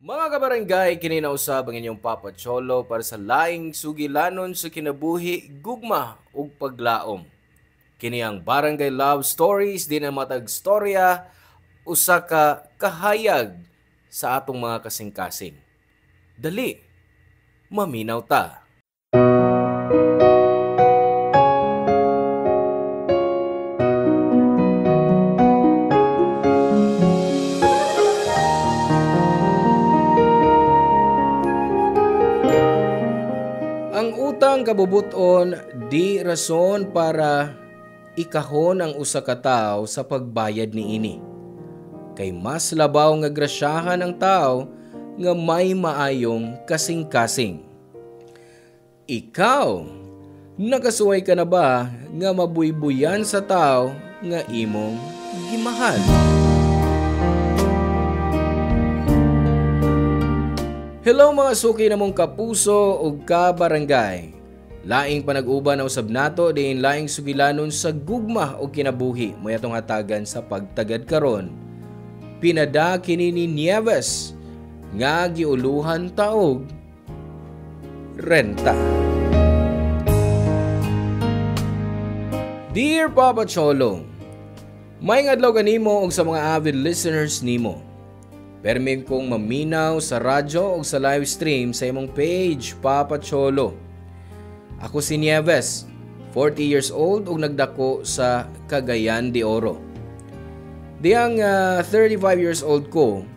Mga kabarangay, kininausab ang inyong Papa Cholo para sa laing sugilanon sa kinabuhi, gugma ug paglaom. Kini ang Barangay Love Stories din ang matag storya usa ka kahayag sa atong mga kasing-kasing. Dali, maminaw ta. Ang utang kabubuton di rason para ikahon ang usa ka tawo sa pagbayad niini. Kay mas labaw nga grasyahan ang tawo nga may maayong kasing-kasing. Ikaw, nakasuway ka na ba nga mabuybuyan sa tawo nga imong gimahal? Hello mga suki na mong kapuso o kabarangay. Laing panag-uban na usab nato diin laing sugilanon sa gugma o kinabuhi mo atong hatagan sa pagtagad karon. Pinada kini ni Nieves nga giuluhan taog renta. Dear Papa Cholo, may adlaw kanimo og sa mga avid listeners nimo. Permin kong maminaw sa radyo o sa live stream sa imong page, Papa Cholo. Ako si Nieves, 40 years old ug nagdako sa Cagayan de Oro. Diyang 35 years old ko,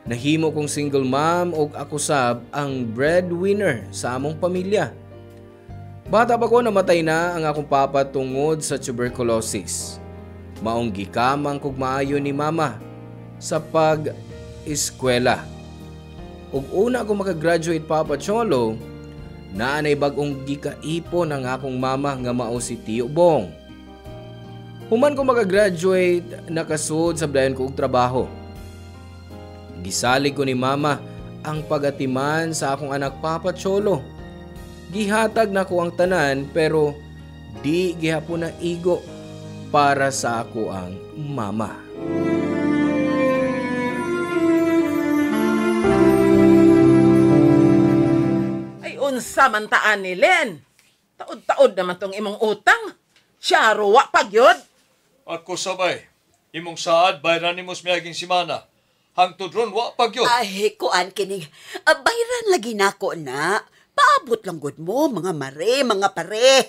nahimo kong single mom ug ako sab ang breadwinner sa among pamilya. Bata pa ko namatay na ang akong papa tungod sa tuberculosis. Maong gikamang kog maayo ni mama sa eskwela. Ug una ako makagraduate, Papa Cholo, naanay bagong gikaipon ang akong mama nga mao si Tio Bong. Human ko makagraduate, nakasud sa dayon ko og trabaho. Gisalig ko ni mama ang pagatiman sa akong anak, Papa Cholo. Gihatag na ko ang tanan pero di gihapon na igo para sa ako ang mama. Unsa man taan ni Len? Taod-taod naman tong imong utang. Siya ruwa pagyod. Ako sabay. Imong saad bayran nimos miyaging simana. Hangtod ron wa pagyod. Ay, kuan kini. Bayran lagi nako na. Paabot lang gud mo, mga mare, mga pare.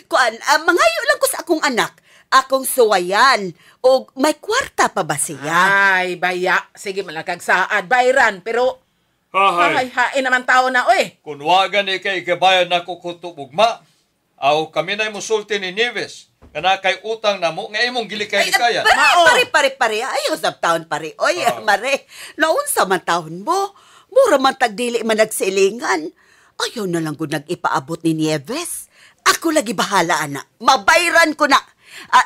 Kuan, mangayo lang ko sa akong anak. Akong suwayan. O may kwarta pa ba siya? Ay, baya. Sige malakag saad, bayran. Pero, Hahay. hain naman tao na, oy. Kung wagan ni kay kabayan na kukutubugma, aw kami na musulti ni Nieves. Kana kay utang na mo nga imong gilikay-likayan. Pare. Ayaw sa taon, pare. Oy, mare. Naunsa man taon mo? Mura man tagdili man nagsilingan. Ayaw na lang gud nag-ipaabot ni Nieves. Ako lagi bahala, anak. Mabayran ko na.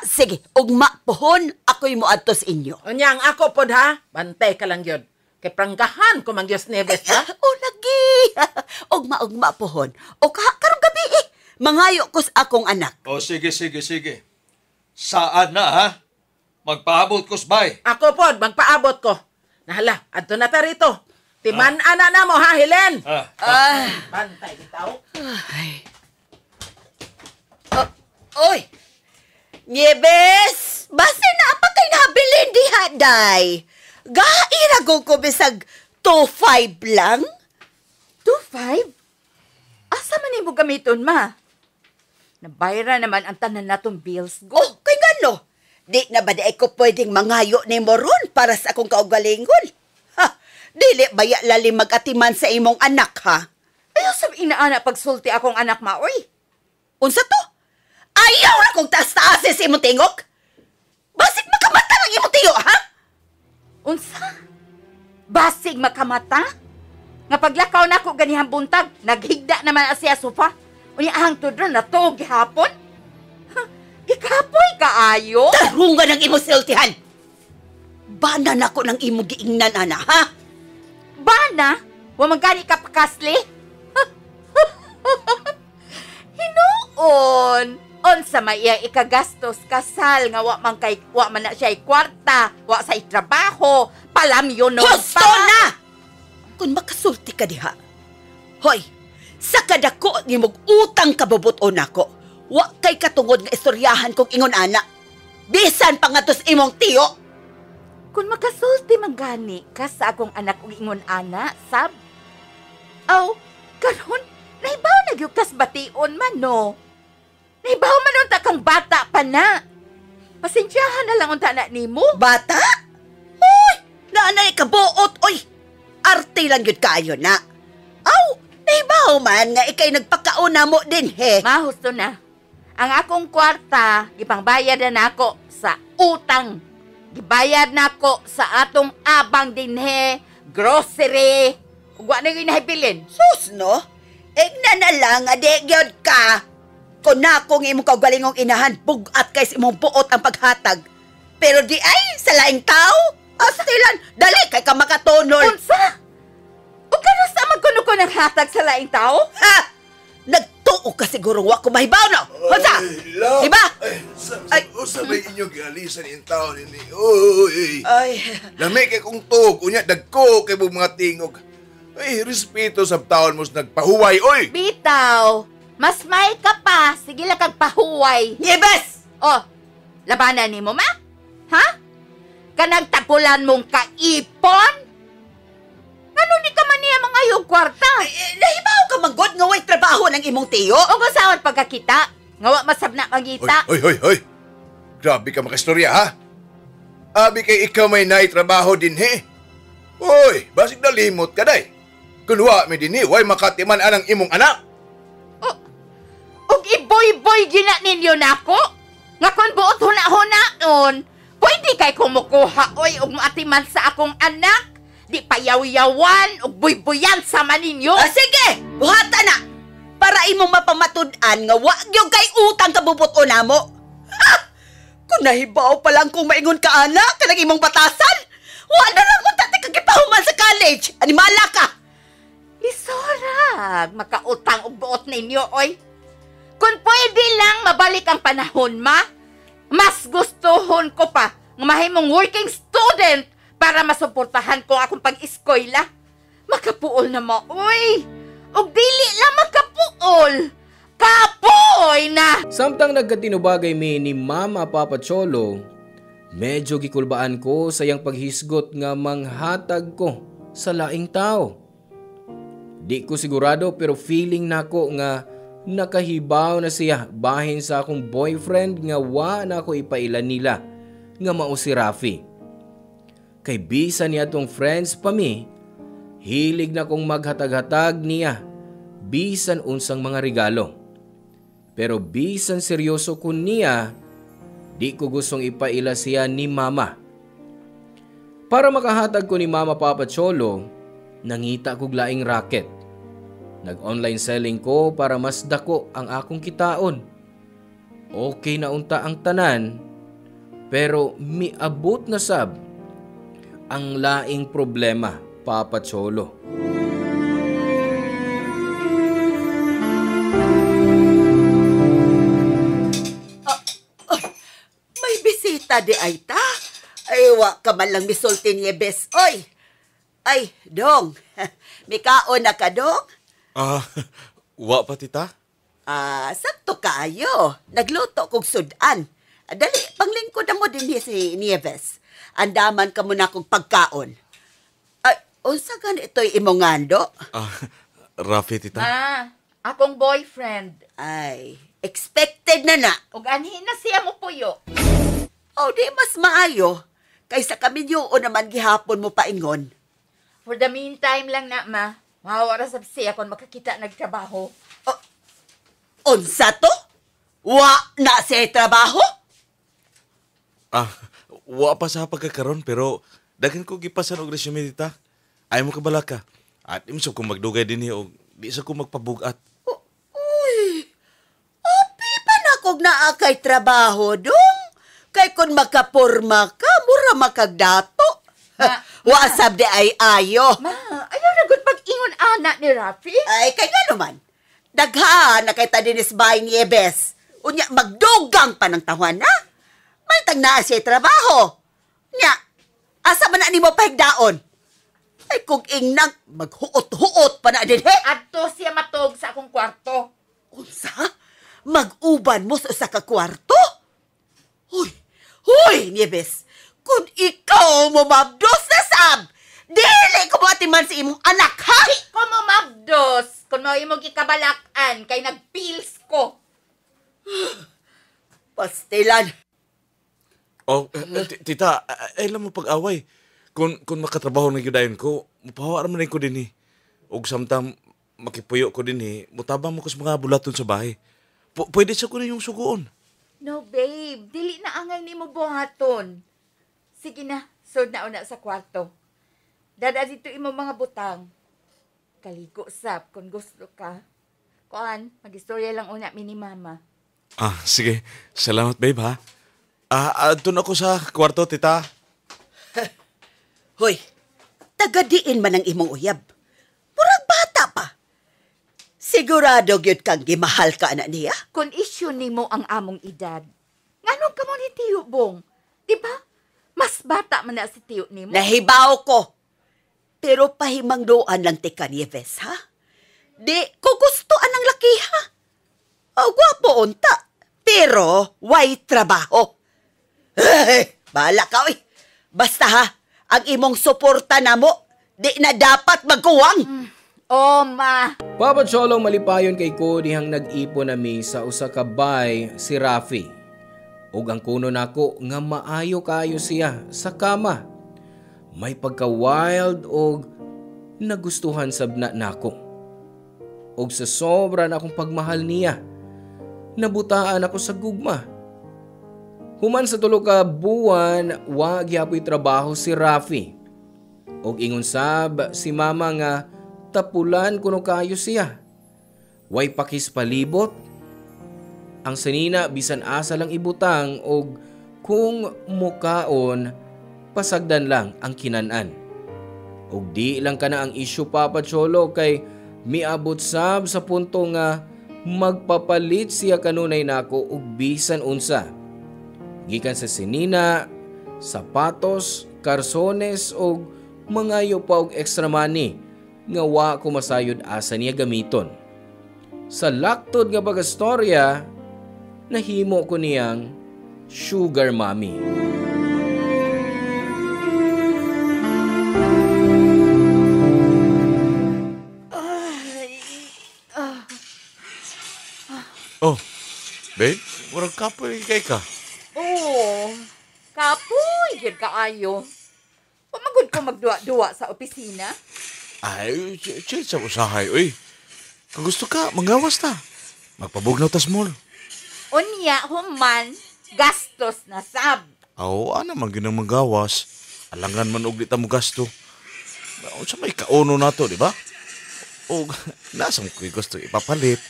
Sige, ugma pohon, ako'y moadto sa inyo. Unyang ako pod ha. Bantay ka lang yun. Kay pranggahan ko mangyos Neves ha. Lagi. Ugma pohon. O karong gabi mangayo ko sa akong anak. O sige. Saad na ha? Magpaabot ko sbay. Ako pod, magpaabot ko. Nahala, adto na ta rito. Timan-ana na mo ha, Helen. Bantay bitaw. Oy! Nieves! Basta na pa kay nabilin diha, day. Gairagong ko bisag 2.5 lang? 2.5? Asa man mo gamiton, ma? Nabayra naman ang tanan natong bills. Oh, kay ngano? Di na ba di ko pwedeng mangayo ni Moron para sa akong kaugalingon? Ha? Dili baya lalim mag-atiman sa imong anak, ha? Ayaw sab inaana pagsulti akong anak, ma, oy. Unsa to? Ayaw na kong taas-taas sa imong tingog? Basig makamata ng imong tiyo, ha? Unsa? Basig makamata? Nga paglakaw na ako ganihang buntag, naghigda naman siya sofa. Unya hangtod ron na to, gihapon? Gikapoy kaayo? Tarungan ng imong siltihan! Bana na ko ng imong giingnan, ana, ha? Bana? Wa magani ka pakasli? Hinuon! Unsa may iya ikagastos kasal nga wa man na siya kwarta, wa sa trabaho, palamyon no Gusto na! ka diha. Hoy, sa kadako ni mong utang kabubuton ako, wa kay katungod nga istoryahan kong ingon ana. Bisan pa nga tos imong tiyo. Kung makasulti man gani ka sa akong anak ug ingon ana, sab. Aw, karon naibaw nagyukas bation man no. Naibaw man unta kang bata pa na. Pasensyahan na lang unta na nimo. Bata? Hoy, naanay kabuot, oy. Arte lang yun kayo na. Aw, naibaw man nga ikay nagpakauna mo din he. Mahusto na. Ang akong kwarta, ipangbayad na ako sa utang. Gibayad na ako sa atong abang dinhe, grocery. Ug wa na gyud nahibilin. Sus, no? Igna na lang nga di gyud ka. Kung na akong imong kaugalingong inahan, bugat kay sa imong buot ang paghatag. Pero di ay, sa laing tao, astilan, dali kay ka makatunol. Unsa? Ug kano sa magkuno ko ng hatag sa laing tao? Ha? Nagtuo ka siguro wa ko mahibaw no? Unsa? Diba? Ay. Usa may inyong gialisan in taon ini. Uy. Ay, Lami kay kong tug, unya dagko kay mga tingog. Ay, respeto sa taon mo nagpahuway, oy. Bitaw, mas may ka pa. Sige lang kag pahuway. Nieves! Oh, labanan nimo ma? Ha? Kanang tapulan mong kaipon? Ano di ka man niya mga iyong kwarta? Nahibaw ka manggod nga way trabaho ng imong tiyo? O kasawat pagkakita? Ngawa masabna magita? Hoy. Grabe ka makastorya, ha? Abi kay ikaw may naitrabaho din, he? Hoy, basig nalimot ka, day. Kunwa mi din, way makatiman anang imong anak. Ug iboy-boy gina ninyo nako? Nga kon buot huna-hunaon, pwede kay kumukuha oy ug maatiman sa akong anak. Di payaw-yawan ug buy-buyan sama ninyo. Sige, buhata na. Para imong mapamatud-an nga wa gyud kay utang kabubuton namo. Ha! Kung nahibaw pa lang kung maingon ka anak kanang imong batasan, wa na lang mo tati kagipahuman sa college. Animala ka. Isorag, makautang og buot ninyo oy. Kung pwede lang mabalik ang panahon mas gustuhon ko pa nga mahimong working student para masuportahan ko akong pag-eskwela. Makapuol na mo, uy! Og dili lang makapuol! Kapoy na! Samtang nagkatinubagay mi ni Mama Papa Cholo, medyo gikulbaan ko sa iyang paghisgot nga manghatag ko sa laing tao. Di ko sigurado pero feeling nako nga nakahibaw na siya bahin sa akong boyfriend nga wa na ako ipailan nila nga mao si Rafi. Kay bisan niya tong friends pa mi, hilig na kong maghatag-hatag niya bisan unsang mga regalo. Pero bisan seryoso ko niya, di ko gustong ipaila siya ni Mama. Para makahatag ko ni Mama Papa Cholo, nangita kog laing racket. Nag-online selling ko para mas dako ang akong kitaon. Okay na unta ang tanan, pero miabot na sab ang laing problema, Papa Cholo. May bisita di ay ta. Ay, wa ka man lang misulti niya, bes. Oy! Ay, dong. Mikaon na ka, dong? Wa pa tita? Sakto kaayo. Nagluto kong sudan. Dali, panglingkod na mo din niya si Nieves. Andaman ka muna kong pagkaon. Ay, unsa ganito'y imongando? Rafi tita? Akong boyfriend. Ay, expected na. Ug anhin na siya mo puyo. Oh, di mas maayo. Kaysa kami yun naman gihapon mo paingon. For the meantime lang na, ma. Mawara sab siya kung makakita nagtrabaho. Unsa to? Wa na siya trabaho? Wa pa sa pagkakaroon pero daghan ko gipasan og resume tita. Ay mo kabala ka. At imso ko magdugay dinhi og di sa ko magpabugat. Uy, api pa na kog naa kay trabaho dong. Kay kun makaporma ka, mura makagdato. Wa sab di ay ayo. Ma, ayaw na gud pag-ingon anak ni Rafi. Ay, kay nga naman. Dagha na kay Tadinis Bay Nieves. Unya, magdugang pa ng tahuan, ha? Mantang na siya trabaho. Nya, asa man na ni mo pahigdaon? Ay kung ingnang maghuot-huot pa na din he. Adto siya matog sa akong kwarto. Unsa? Mag-uban mo sa usa ka kwarto? Hoy, Nieves. Kung ikaw mo mabdos na sab, dili ko mo atiman sa imong anak, ha? Kung mo mabdos, kung mo imong gikabalakan, kay nagpils ko. Pastilan. Oh, tita, alam mo pag-away. Kung makatrabaho na yudayon ko, mapahawar man ko din Og samtang makipuyo ko din mutabang mo ko sa mga bulaton sa bahay. Pwede sa ko na yung sugoon. No, babe. Dili na angay ni mo buhaton. Sige na, sod na una sa kwarto. Dada dito imo mga butang. Kaligo sap kung gusto ka. Kuan, mag-istorya lang una mi ni mama. Sige. Salamat, babe, ha? Doon ako sa kwarto, tita. Hoy, tagadiin man ang imong uyab. Murag bata pa. Sigurado gyud kang gimahal ka na niya? Kung isyu nimo ang among edad, nganong ka mo ni Tiyo Bong? Diba? Mas bata man na si Tiyo nimo. Nahibaw ko. Pero pahimangdoan lang ti ka, Nieves, ha? Di ko gustoan ang laki, ha? Gwapo unta. Pero way trabaho. Bahala ka, oy. Basta ha, ang imong suporta na mo, di na dapat magkuwang. Oh, ma. Papa Cholo, malipayon kay ko dihang nag-ipon nami sa usa ka bay si Rafi. Ug ang kuno nako nga maayo kayo siya sa kama. May pagka-wild og nagustuhan sabna nako. Og sa sobra na akong pagmahal niya, nabutaan ako sa gugma. Human sa tulo ka buwan, wa gyapoy trabaho si Rafi. Og ingon sab si mama nga tapulan kuno kayo siya. Way pakis palibot. Ang sanina bisan asa lang ibutang og kung mukaon pasagdan lang ang kinanan. Og di lang kana ang issue, Papa Cholo, kay miabot sab sa punto nga magpapalit siya kanunay nako og bisan unsa. Gikan sa sinina, sapatos, karsones og mangayo pa og extra money nga wa ko masayod asa niya gamiton. Sa laktod nga bagastorya, nahimo ko niyang sugar mommy. Oh, babe, murag kapoy kay ka. Oh, kapoy, yun kaayo. Pamagod ko magduwa-duwa sa opisina. Ay, chill sa usahay, uy. Kung gusto ka, manggawas ta. Magpabugnaw ta sa mall. Unya, human, gastos na sab. Ano man ginang manggawas. Alangan man og di ta mo gasto. Sa may kauno na to, di ba? O, nasa mo ko'y gusto ipapalit.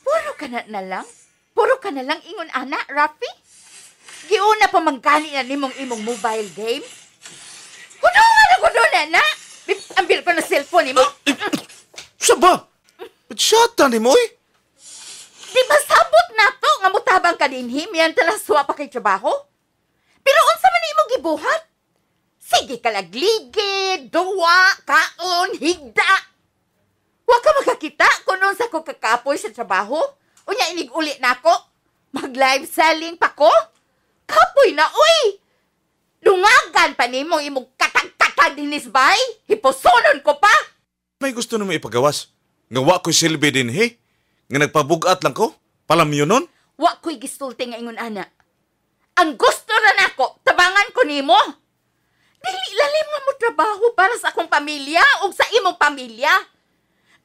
Puro ka na lang? Puro ka na lang ingon ana, Rafi? Giuna pa mangkani na nimong imong mobile game? Kudo na. Ambil ko na cellphone mo. Saba? Shata ni mo, eh? Di ba sabot na to nga mutabang ka dinhi, miyan talaswa pa kay trabaho? Pero unsa man imong gibuhat? Sige ka lagligid, duwa, kaon, higda. Wa ka makakita kung unsa ko kakapoy sa trabaho? Unya inig-uli na ako? Mag-live selling pa ko? Kapoy na, uy! Lungagan pa nimong imong katag-katag dinis bay? Hiposonon ko pa! May gusto na mo ipagawas. Nga wa ko'y silbi din, he? Nga nagpabugat lang ko? Palam yun nun? Wa ko'y gistulti nga ingon ana. Ang gusto na nako, tabangan ko nimo. Dili lalim nga mo trabaho para sa akong pamilya o sa imong pamilya.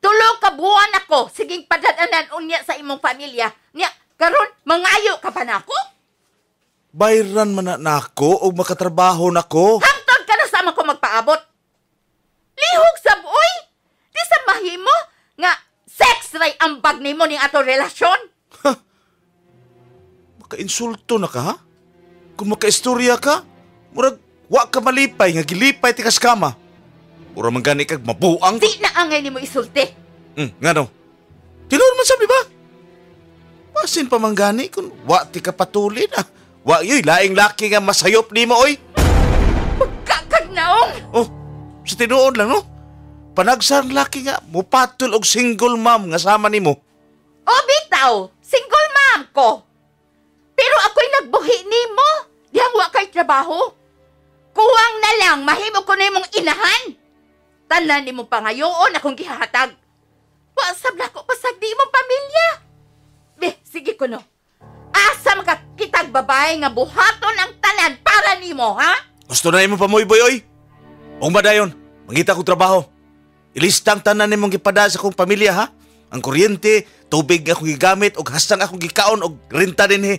Tulo ka buwan ako, siging padadanan unya sa imong pamilya. Nya, karon mangayo ka pa nako? Bayran man na ako o makatrabaho na ko. Hangtod ka na sa ko magpaabot. Lihog sab, oy! Di sa mahimo nga sex ray ang bag nimo ning ato relasyon. Maka-insulto na ka, ha? Kung maka-istorya ka, murag wa ka malipay, nga gilipay tikas kama. Murag man gani kag mabuang. Di na angay nimo isulti. Nga no? Tinuod man sabi ba? Pasin pa man gani kung wa ti ka patulin, ah. Wa yoy, laing laki nga masayop nimo, oy. Magkakag naong! Oh, Sa tinuod lang, no? Panagsang laki nga, mupatol og single mom nga sama nimo. O bitaw, single mom ko. Pero ako'y nagbuhi nimo. Diyang wa kay trabaho. Kuwang na lang, mahimo ko na imong inahan. Tanan ni mo pangayoon akong gihahatag. Wasab na ko pasag di imong pamilya. Beh, sige ko no. Asa makakitag babae nga buhaton ang tanan para nimo, ha? Gusto na imong pamoy-boy, oy. O madayon, mangita ko trabaho. Ilistang tanan nimong gipada sa akong pamilya, ha? Ang kuryente, tubig akong gigamit, og hastang akong gikaon, og renta din, he.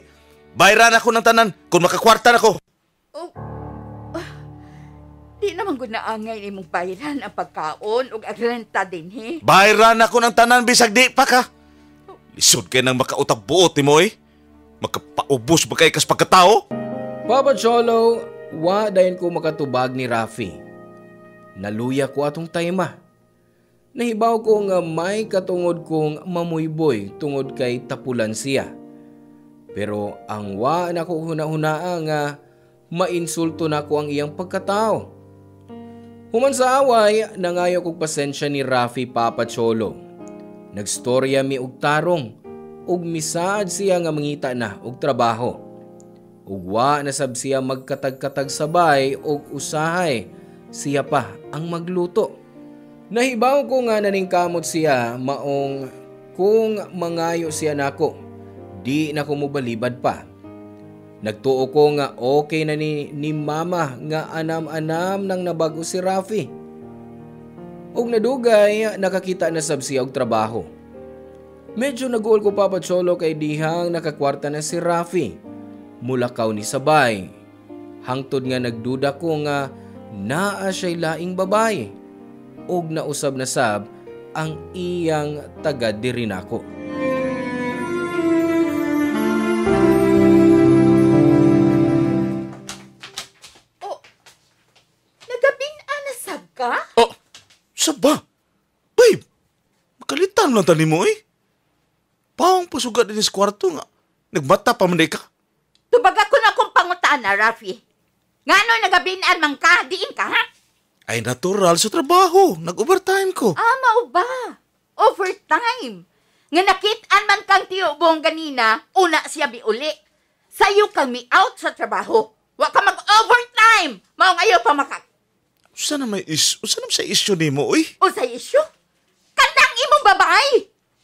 Bayran ako ng tanan kung makakwarta na ko. Oh. Di naman ko naangay ni mong bayaran ang pagkaon o ang renta din, he. Bayran ako ng tanan, bisag di pa ka. Lisod kayo nang makautak buot ni mo, eh. Makapaubos ba kayo kas pagkatao? Papa Cholo, wa dayon ko makatubag ni Rafi. Naluya ko atong tayma. Nahibaw ko nga may katungod kong mamuyboy tungod kay tapulan siya. Pero ang wa na ko huna-hunaa nga mainsulto na ko ang iyang pagkatao. Human sa away, nangayo kong pasensya ni Rafi Papa Cholo. Nagstorya mi og tarong, ug misaad siya nga mangita na og trabaho. Ug wa na sab siya magkatag-katag sabay og usahay, siya pa ang magluto. Nahibaw ko nga naningkamot siya maong kung mangayo siya nako, di na ko mobalibad pa. Nagtuo ko nga okay na ni mama nga anam-anam nang nabago si Rafi. Og nadugay, nakakita na sab siya og trabaho. Medyo naguol ko Papa Cholo kay dihang nakakwarta na si Rafi. Mulakaw ni sabay. Hangtod nga nagduda ko nga naa siya'y laing babae. Og nausab na sab ang iyang taga-diri nako. Oh, nagabin-an na sab ka? Oh, saba? Babe, makalitan lang tani mo, eh. Paong pasugat din sa kwarto nga. Nagmata pa man ka. Tubag ako na akong pangutaan na, Rafi. Ngano nagabin-an man ka, diin ka, ha? Ay natural sa trabaho. Nag-overtime ko. Mao ba? Overtime. Nga nakitaan man kang tiyobong ganina, una siya biuli. Sayo kang mi-out sa trabaho. Wa ka mag-overtime. Maong ayaw pa makak. Usa na sa issue ni mo, uy? O sa isyo? Kandang imong babae.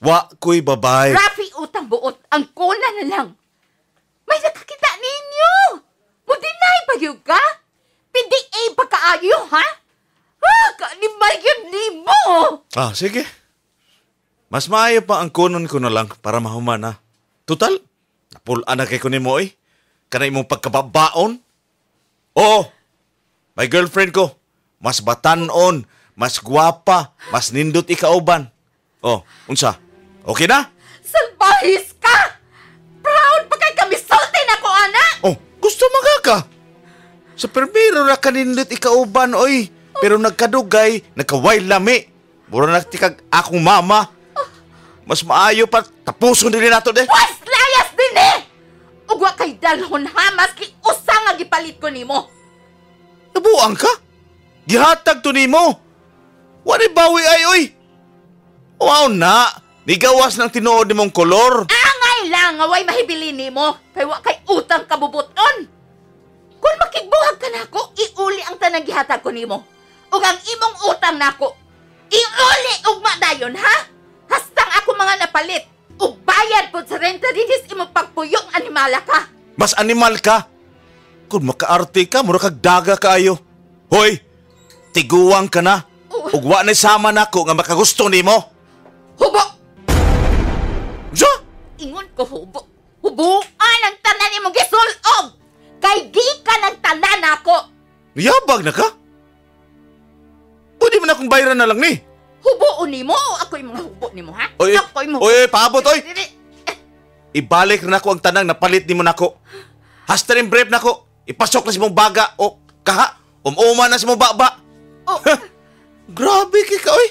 Wa ko'y babay. Rafi utang buot, ang kuna na lang. May nakakita ninyo. Mudinay pa yun ka? PDA pa kaayo, ha? Kanibay yun ni mo. Ah, sige. Mas maayo pa ang kunon ko na lang para mahuman, ha? Total, napulaan na kay kunin mo, eh. Kanay mong pagkababaon. Oo, may girlfriend ko. Mas batanon, mas gwapa, mas nindot ikauban. Oh, unsa? Okay na? Salbahis ka! Proud pa kay kami sulti na ko, anak! Oh, gusto magaka. Sa permiro ra kanindot ikauban, oy. Pero nagkadugay, nagkaway lami. Mura na tikag akong mama. Mas maayo pa, tapuson din nato de. Was layas din eh! Ugwa kay dalhon ha, maski usang nga gipalit ko nimo. Nabuang ka? Gihatag to nimo. Wani bawi ay, oy. Wow na, nigawas ng tinuod nimong kolor. Angay lang nga way mahibili nimo, kay wa kay utang kabubuton. Kung makigbuhag ka nako, iuli ang tanang gihatag ko nimo. Ug ang imong utang nako, iuli ugma dayon ha? Hastang ako mga napalit. Ug bayad po sa renta dinis imong pagpuyong animala ka. Mas animal ka. Kung makaarte ka, mura kag daga kaayo. Hoy, tiguang ka na. Ug wa na sama nako nga makagusto nimo. Hubo! Diya? Ingon ko hubo. Hubuan ang tanan imong gisulog. Kay di ka ng tanan ako. Yabag na ka? Pwede mo na akong bayaran na lang ni. Hubuon nimo o ako yung mga hubo nimo, ha? Oy, Ako yung oy, paabot, oy! Ibalik na nako ang tanang napalit nimo nako. Hasta rin brief nako. Ipasok na si mong baga o kaha. Umuma na si mong baba. Oh. Grabe ka, oy.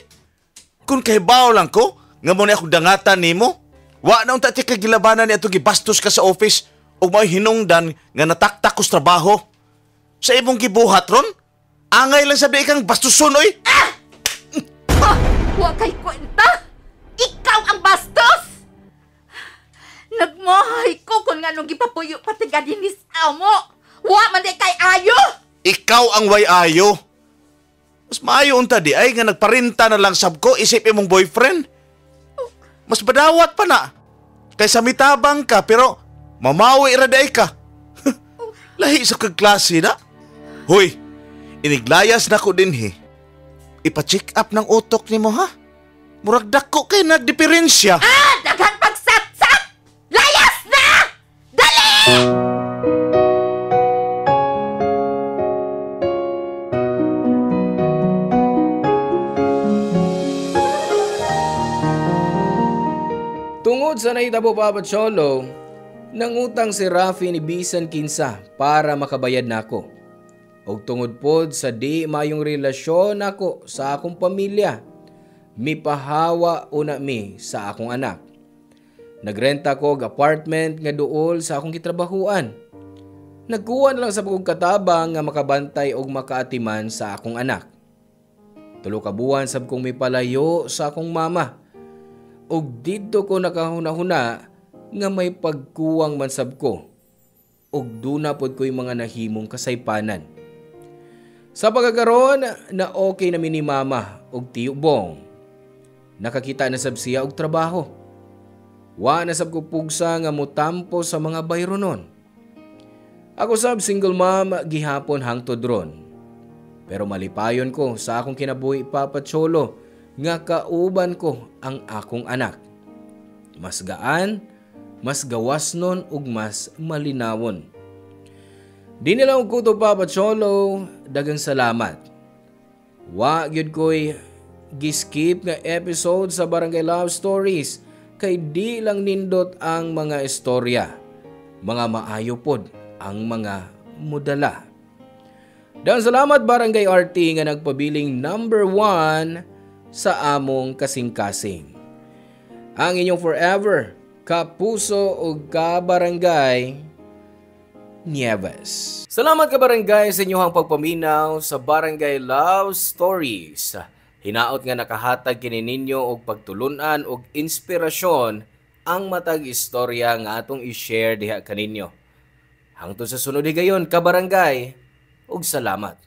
Kung kahibaw lang ko, nga mo na akong dangatan nimo. Wa na unta ti kagilabanan ni ato gibastos ka sa office ug may hinungdan nga nataktak ko sa trabaho. Sa imong gibuhat ron, Angay lang sa di kang bastuson, oy! Wa kay kwenta! Ikaw ang bastos! Nagmahay ko kung nga nung gipapuyo pati gadinis mo! Wa man di kay ayo! Ikaw ang way ayo. Mas maayo unta di ay nga nagparinta na lang sab ko isip imong boyfriend. Mas badawat pa na. Kaysa mitabang ka pero mamawi ra day ka. Lahi sa kagklase na. Hoy, iniglayas na ko din he. Ipa-check up ng utok nimo ha. Murag dako kay nagdiferensya. Daghan pagsatsat! Layas na! Dali! Tungod sa nahitabo Papa Cholo, nangutang si Rafi ni bisan kinsa para makabayad nako. Og tungod pod sa di mayong relasyon nako sa akong pamilya, mipahawa una mi sa akong anak. Nagrenta ko og apartment nga duol sa akong gitrabahuan. Nagkuha na lang sa pagong katabang nga makabantay og makaatiman sa akong anak. 3 ka buwan sab kong mipalayo sa akong mama. Og dito ko nakahuna-huna nga may pagkuwang mansab ko. Og duna pod ko'y mga nahimong kasaypanan. Sa pagkakaroon na okay na ni mama og tiyo Bong. Nakakita na sab siya og trabaho. Wa na sab ko pugsa nga mutampo sa mga bayro nun. Ako sab single mom gihapon hangtod ron. Pero malipayon ko sa akong kinabuhi Papa Cholo nga kauban ko ang akong anak. Mas gaan, mas gawas nun ug mas malinawon. Di nila og kuto Papa Cholo, dagang salamat. Wa gyud ko'y giskip nga episode sa Barangay Love Stories kay di lang nindot ang mga istorya. Mga maayo pod ang mga mudala. Dagang salamat Barangay RT nga nagpabiling number 1 sa among kasing-kasing. Ang inyong forever, kapuso o kabarangay, Nieves. Salamat kabarangay sa inyong pagpaminaw sa Barangay Love Stories. Hinaot nga nakahatag kini ninyo og pagtulunan og inspirasyon ang matag istorya nga atong i-share diha kaninyo. Hangtod sa sunod higayon kabarangay, og salamat.